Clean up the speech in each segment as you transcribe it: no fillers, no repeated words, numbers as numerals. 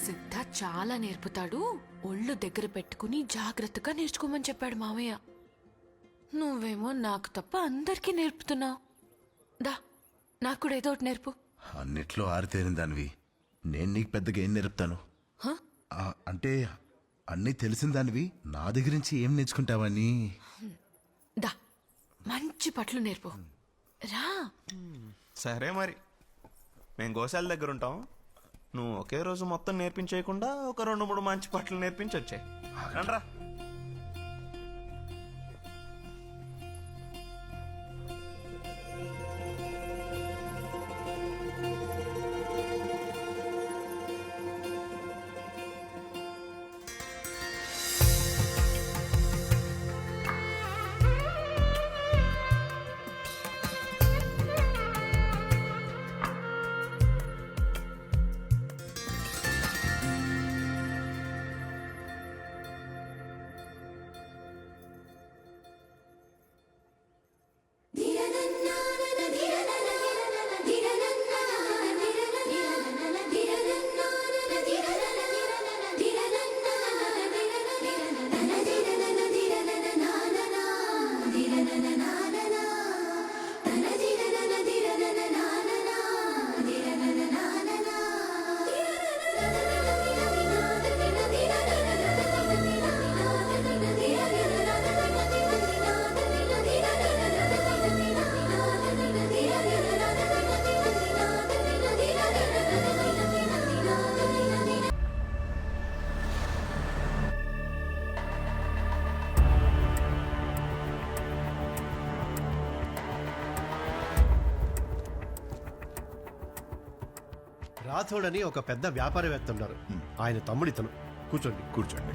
సిద్ధ చాలా నేర్పుతాడు, ఒళ్ళు దగ్గర పెట్టుకుని జాగ్రత్తగా నేర్చుకోమని చెప్పాడు మావయ్య. నువ్వేమో నాకు తప్ప అందరికీ నేర్పుతున్నావు. దా నాకు కూడా ఏదో ఒకటి నేర్పు. అన్నిట్లో ఆరితేరిన దానివి, నేను నీకు పెద్దగా ఏం నేర్పుతాను? అంటే అన్నీ తెలిసిన దానివి నా దగ్గర నుంచి ఏం నేర్చుకుంటావని. దా మంచి పట్లు నేర్పు రా. సరే మరి, మేము గోశాల దగ్గర ఉంటాం. నువ్వు ఒకే రోజు మొత్తం నేర్పించేయకుండా ఒక 2-3 మంచి పట్లు నేర్పించి వచ్చాయి. రా. రాథోడని ఒక పెద్ద వ్యాపారవేత్త ఉన్నారు. ఆయన తమ్ముడితను. కూర్చోండి. కూర్చోండి.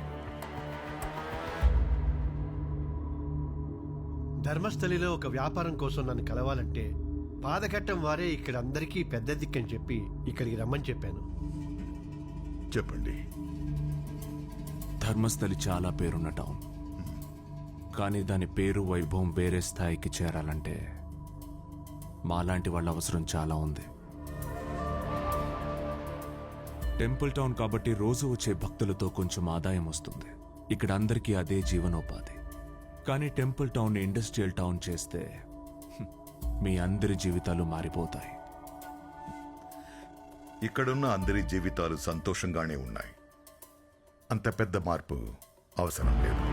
ధర్మస్థలిలో ఒక వ్యాపారం కోసం నన్ను కలవాలంటే పాదకట్టం వారే ఇక్కడ అందరికీ పెద్ద దిక్కని చెప్పి ఇక్కడికి రమ్మని చెప్పాను. చెప్పండి. ధర్మస్థలి చాలా పేరున్న టౌన్, కానీ దాని పేరు వైభవం వేరే స్థాయికి చేరాలంటే మాలాంటి వాళ్ళ అవసరం చాలా ఉంది. టెంపుల్ టౌన్ కాబట్టి రోజు వచ్చే భక్తులతో కొంచెం ఆదాయం వస్తుంది. ఇక్కడ అందరికీ అదే జీవనోపాధి. కానీ టెంపుల్ టౌన్ ఇండస్ట్రియల్ టౌన్ చేస్తే మీ అందరి జీవితాలు మారిపోతాయి. ఇక్కడున్న అందరి జీవితాలు సంతోషంగానే ఉన్నాయి. అంత పెద్ద మార్పు అవసరం లేదు.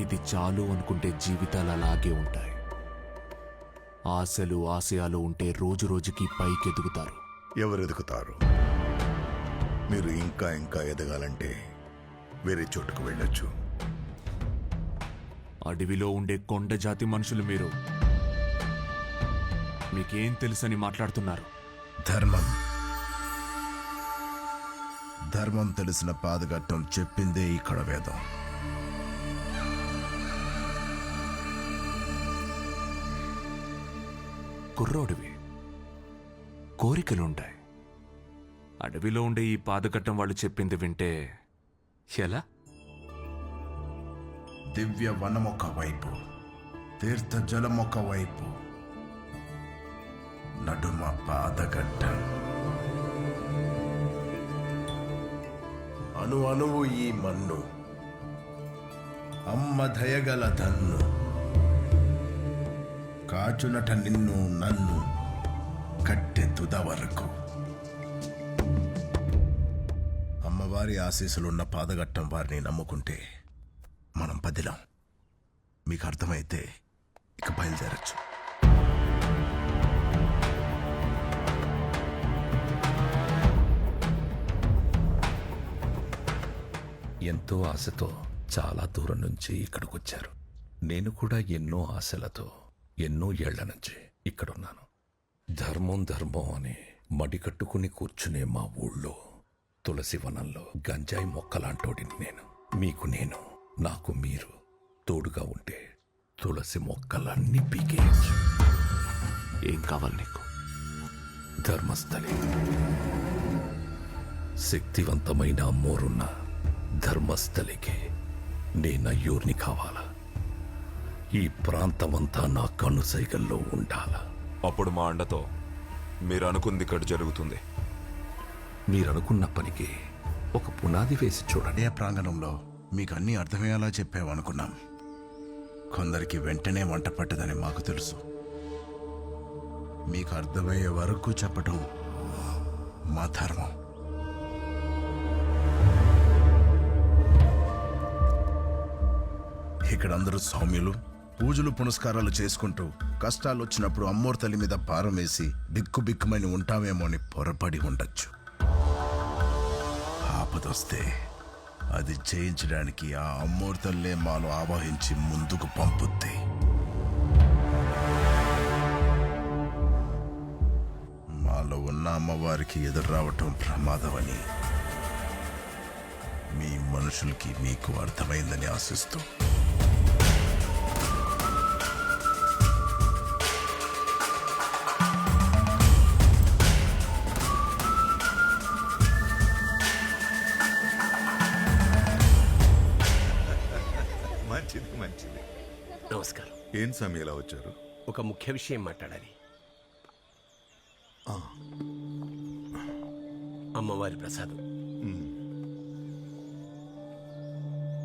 ఇది చాలు అనుకుంటే జీవితాలు అలాగే ఉంటాయి. ఆశలు ఆశయాలు ఉంటే రోజు రోజుకి పైకెదుగుతారు. ఎవరు ఎదుగుతారు? మీరు ఇంకా ఇంకా ఎదగాలంటే వేరే చోటుకు వెళ్ళొచ్చు. అడవిలో ఉండే కొండ జాతి మనుషులు మీరు. మీకేం తెలుసని మాట్లాడుతున్నారు? ధర్మం ధర్మం తెలిసిన పాదగట్టం చెప్పిందే ఇక్కడ వేదం. కుర్రోడివి, కోరికలుంటాయి. అడవిలో ఉండే ఈ పాదకట్టం వాళ్ళు చెప్పింది వింటే ఎలా? దివ్య వనం ఒక వైపు, తీర్థ జలం ఒక వైపు, నడుమ పాదగట్టం. అణు అణువు ఈ మన్ను, అమ్మ దయగల దన్ను, కాచునట నిన్ను నన్ను కట్టె తుద వరకు. అమ్మవారి ఆశీస్సులున్న పాదగట్టం వారిని నమ్ముకుంటే మనం పదిలం. మీకు అర్థమైతే ఇక బయలుదేరచ్చు. ఎంతో ఆశతో చాలా దూరం నుంచి ఇక్కడికి వచ్చారు. నేను కూడా ఎన్నో ఆశలతో ఎన్నో ఏళ్ల నుంచి ఇక్కడున్నాను. ధర్మం ధర్మం అని మడికట్టుకుని కూర్చునే మా ఊళ్ళో తులసి వనంలో గంజాయి మొక్కలాంటోడిని నేను. మీకు నేను, నాకు మీరు తోడుగా ఉంటే తులసి మొక్కలన్నీ పీకేయచ్చు. ఏం కావాలి నీకు? ధర్మస్థలి, శక్తివంతమైన అమ్మోరున్న ధర్మస్థలికి నేనయ్యూర్ని కావాలా? ఈ ప్రాంతమంతా నా కనుసైగల్లో ఉండాలా? అప్పుడు మా అండతో మీరు అనుకుంది ఇక్కడ జరుగుతుంది. మీరనుకున్న పనికి ఒక పునాది వేసి చూడండి. ఏ ప్రాంగణంలో మీకు అన్నీ అర్థమయ్యేలా చెప్పామనుకున్నాం. కొందరికి వెంటనే వంట పట్టదని మాకు తెలుసు. మీకు అర్థమయ్యే వరకు చెప్పటం మా ధర్మం. ఇక్కడ అందరూ సౌమ్యులు, పూజలు పునస్కారాలు చేసుకుంటూ కష్టాలు వచ్చినప్పుడు అమ్మోరు తల్లి మీద భారం వేసి బిక్కుబిక్కుమని ఉంటామేమో అని పొరపడి ఉండొచ్చు. ఆపదొస్తే అది చేయించడానికి ఆ అమ్మోరు తల్లే మాలో ఆవాహించి ముందుకు పంపుద్ది. మాలో ఉన్న అమ్మవారికి ఎదురు రావటం ప్రమాదమని మీ మనుషులకి మీకు అర్థమైందని ఆశిస్తూ మంచిది మంచిది. నమస్కారం. ఏం సమయం ఇలా వచ్చారు? ఒక ముఖ్య విషయం మాట్లాడాలి. అమ్మవారి ప్రసాదం.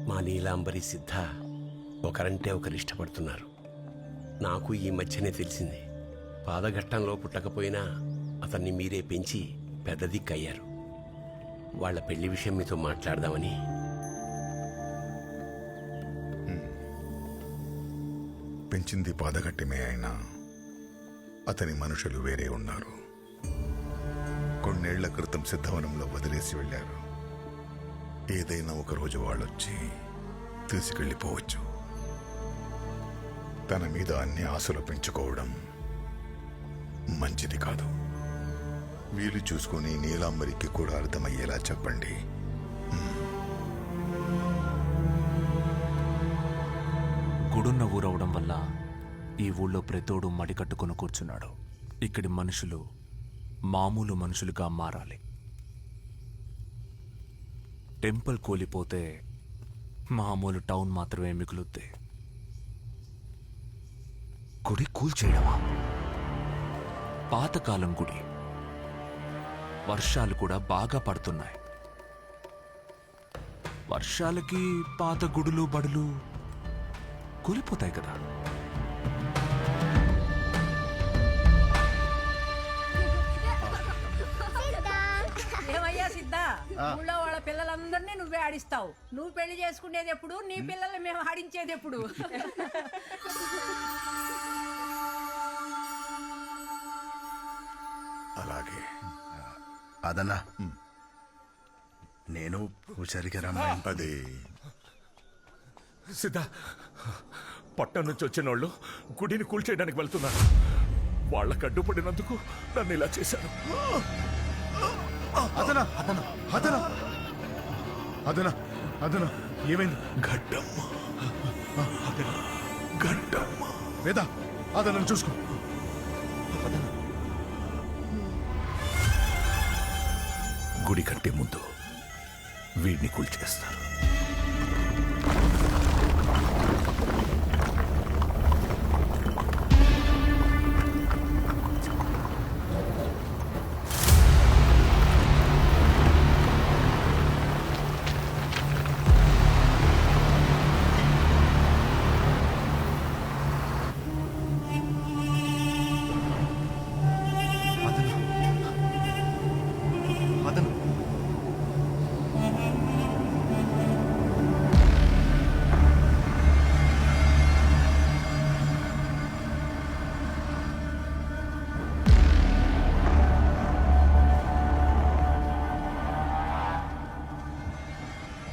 మా నీలాంబరి సిద్ధ ఒకరంటే ఒకరు ఇష్టపడుతున్నారు. నాకు ఈ మధ్యనే తెలిసింది. పాదఘట్టంలో పుట్టకపోయినా అతన్ని మీరే పెంచి పెద్ద దిక్కయ్యారు. వాళ్ళ పెళ్లి విషయం మీతో మాట్లాడదామని. పెంచింది పాదగట్టమే అయినా అతని మనుషులు వేరే ఉన్నారు. కొన్నేళ్ల క్రితం సిద్ధవనంలో వదిలేసి వెళ్ళారు. ఏదైనా ఒకరోజు వాళ్ళొచ్చి తీసుకెళ్ళిపోవచ్చు. తన మీద అన్ని ఆశలు పెంచుకోవడం మంచిది కాదు. వీలు చూసుకొని నీలాంబరికి కూడా అర్థమయ్యేలా చెప్పండి. గుడున్న ఊరవడం వల్ల ఈ ఊళ్ళో ప్రతోడు మడికట్టుకుని కూర్చున్నాడు. ఇక్కడి మనుషులు మామూలు మనుషులుగా మారాలి. టెంపుల్ కూలిపోతే మామూలు టౌన్ మాత్రమే మిగులుద్ది. గుడి కూల్చేయడమా? పాతకాలం గుడి. వర్షాలు కూడా బాగా పడుతున్నాయి. వర్షాలకి పాత గుడులు బడులు కూలిపోతాయి కదా. ఏమయ్యా సిద్ధా, ఊళ్ళో వాళ్ళ పిల్లలందరినీ నువ్వే ఆడిస్తావు. నువ్వు పెళ్లి చేసుకునేది ఎప్పుడు? నీ పిల్లల్ని మేము ఆడించేది ఎప్పుడు? అలాగే అదన్నా, నేను పూజారికి రమ్మాయి. అదే సిద్ధ, పట్టణం నుంచి వచ్చిన వాళ్ళు గుడిని కూల్చేయడానికి వెళ్తున్నారు. వాళ్ళకు అడ్డుపడినందుకు నన్ను ఇలా చేశారు. అదనా అదనా అదనా అదనా అదనా ఏమైంది? గడ్డమ్మ, గడ్డమ్మ. వేదా, అదనను చూసుకో. గుడి కంటే ముందు వీడిని కూల్చేస్తారు.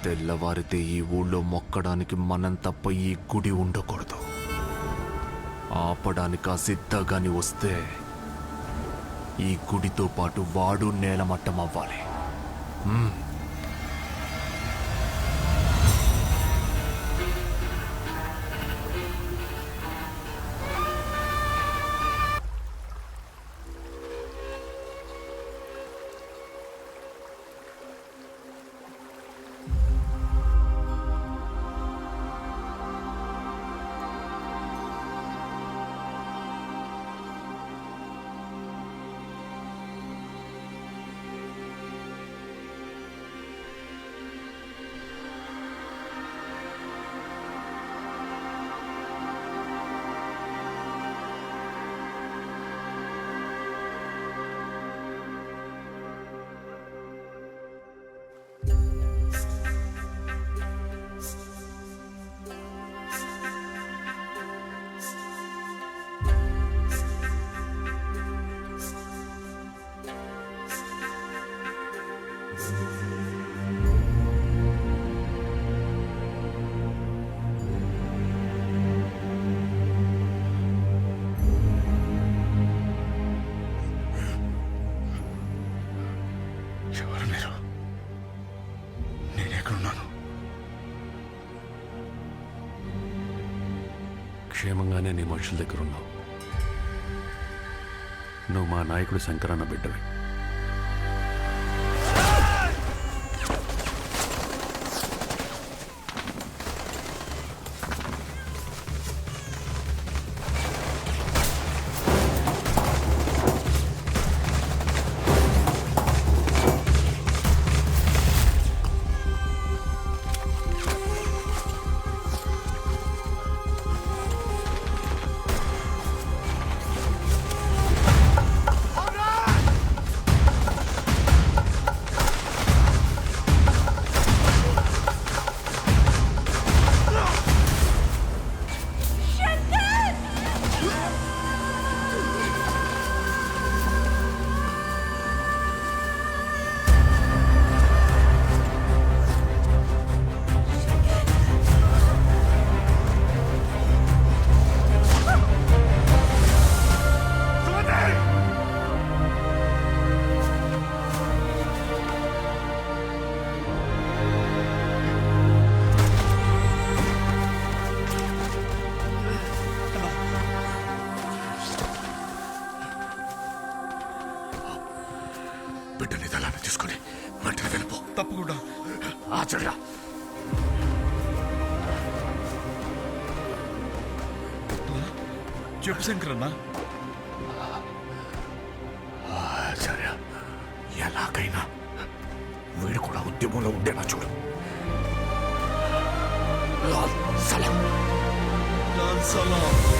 తెల్లవారితే ఈ ఊళ్ళో మొక్కడానికి మనం తప్ప ఈ గుడి ఉండకూడదు. ఆపడానికి ఆ సిద్ధగాని వస్తే ఈ గుడితో పాటు వాడు నేలమట్టం అవ్వాలి. నిజంగానే నీ మనుషుల దగ్గర ఉన్నావు. నువ్వు మా నాయకుడు శంకరన్న బిడ్డవి. బిడ్డని దళాన్ని తీసుకుని వెంటనే వెళ్ళిపో. తప్పకుండా ఆచర్య. చెప్పు శంకరన్న. ఆచార్య, ఎలాగైనా వీడు కూడా ఉద్యమంలో ఉండేలా చూడు. లాల్ సలాం. లాల్ సలాం.